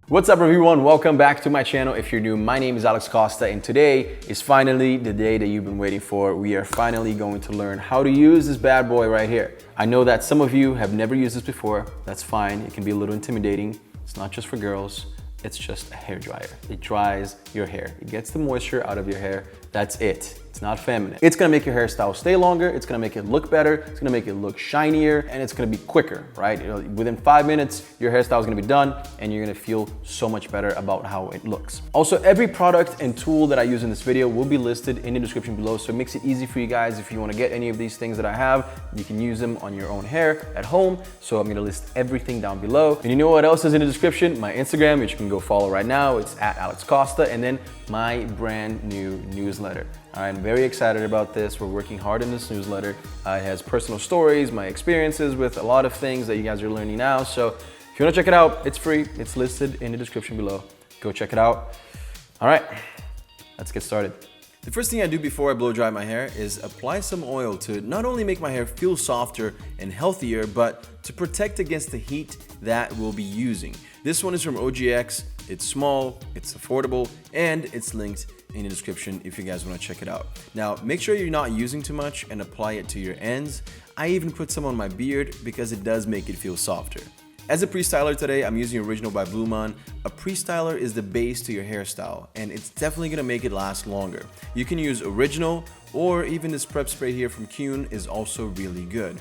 What's up everyone, welcome back to my channel. If you're new, my name is Alex Costa and today is finally the day that you've been waiting for. We are finally going to learn how to use this bad boy right here. I know that some of you have never used this before. That's fine, it can be a little intimidating. It's not just for girls, it's just a hair dryer. It dries your hair. It gets the moisture out of your hair. That's it. It's not feminine. It's gonna make your hairstyle stay longer, it's gonna make it look better, it's gonna make it look shinier, and it's gonna be quicker, right? Within 5 minutes, your hairstyle is gonna be done, and you're gonna feel so much better about how it looks. Also, every product and tool that I use in this video will be listed in the description below, so it makes it easy for you guys. If you wanna get any of these things that I have, you can use them on your own hair at home. So I'm gonna list everything down below. And you know what else is in the description? My Instagram, which you can go follow right now. It's at Alex Costa, and then my brand new newsletter. I'm very excited about this. We're working hard in this newsletter. It has personal stories, my experiences with a lot of things that you guys are learning now. So if you wanna check it out, it's free. It's listed in the description below. Go check it out. All right, let's get started. The first thing I do before I blow dry my hair is apply some oil to not only make my hair feel softer and healthier, but to protect against the heat that we'll be using. This one is from OGX. It's small, it's affordable, and it's linked in the description if you guys want to check it out. Now, make sure you're not using too much and apply it to your ends. I even put some on my beard because it does make it feel softer. As a pre-styler today, I'm using Original by Blue Mon. A pre-styler is the base to your hairstyle, and it's definitely gonna make it last longer. You can use Original, or even this prep spray here from Kuhn is also really good.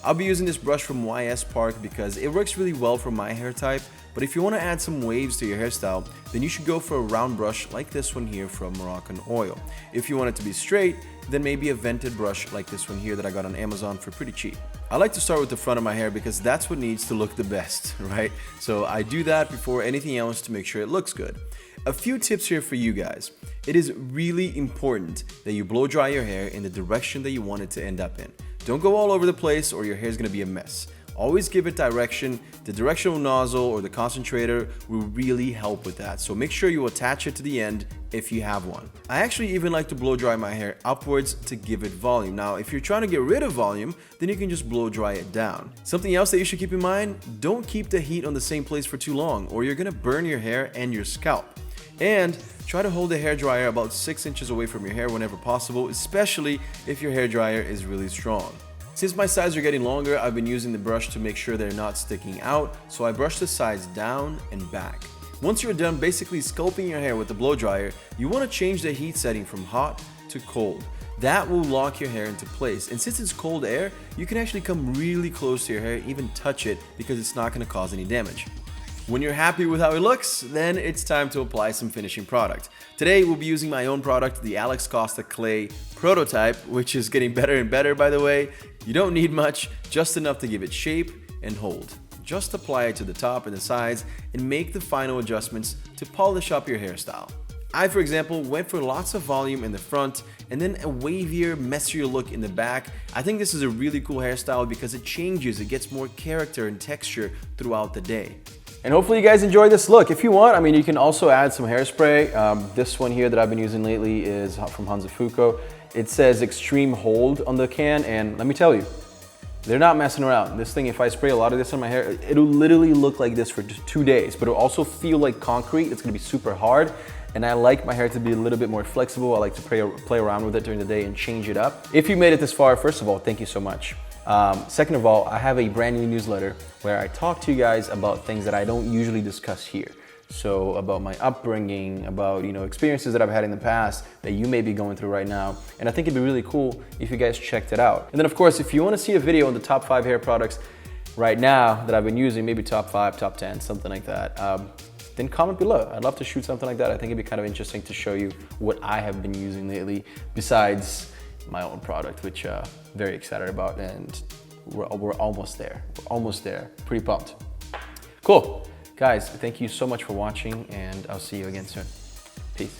I'll be using this brush from YS Park because it works really well for my hair type, but if you want to add some waves to your hairstyle, then you should go for a round brush like this one here from Moroccan Oil. If you want it to be straight, then maybe a vented brush like this one here that I got on Amazon for pretty cheap. I like to start with the front of my hair because that's what needs to look the best, right? So I do that before anything else to make sure it looks good. A few tips here for you guys. It is really important that you blow dry your hair in the direction that you want it to end up in. Don't go all over the place or your hair is going to be a mess. Always give it direction. The directional nozzle or the concentrator will really help with that. So make sure you attach it to the end if you have one. I actually even like to blow dry my hair upwards to give it volume. Now, if you're trying to get rid of volume, then you can just blow dry it down. Something else that you should keep in mind, don't keep the heat on the same place for too long or you're gonna burn your hair and your scalp. And try to hold the hairdryer about 6 inches away from your hair whenever possible, especially if your hairdryer is really strong. Since my sides are getting longer, I've been using the brush to make sure they're not sticking out, so I brush the sides down and back. Once you're done basically sculpting your hair with the blow dryer, you want to change the heat setting from hot to cold. That will lock your hair into place, and since it's cold air, you can actually come really close to your hair, even touch it, because it's not going to cause any damage. When you're happy with how it looks, then it's time to apply some finishing product. Today, we'll be using my own product, the Alex Costa Clay Prototype, which is getting better and better, by the way. You don't need much, just enough to give it shape and hold. Just apply it to the top and the sides and make the final adjustments to polish up your hairstyle. I, for example, went for lots of volume in the front and then a wavier, messier look in the back. I think this is a really cool hairstyle because it changes, it gets more character and texture throughout the day. And hopefully you guys enjoy this look. If you want, I mean, you can also add some hairspray. This one here that I've been using lately is from Hansafuko. It says Extreme Hold on the can, and let me tell you, they're not messing around. This thing, if I spray a lot of this on my hair, it'll literally look like this for just 2 days, but it'll also feel like concrete. It's gonna be super hard, and I like my hair to be a little bit more flexible. I like to play around with it during the day and change it up. If you made it this far, first of all, thank you so much. Second of all, I have a brand new newsletter where I talk to you guys about things that I don't usually discuss here. So about my upbringing, about experiences that I've had in the past that you may be going through right now. And I think it'd be really cool if you guys checked it out. And then of course, if you want to see a video on the top 5 hair products right now that I've been using, maybe top 5, top 10, something like that, then comment below. I'd love to shoot something like that. I think it'd be kind of interesting to show you what I have been using lately besides my own product, which very excited about, and we're almost there. We're almost there. Pretty pumped. Cool. Guys, thank you so much for watching, and I'll see you again soon. Peace.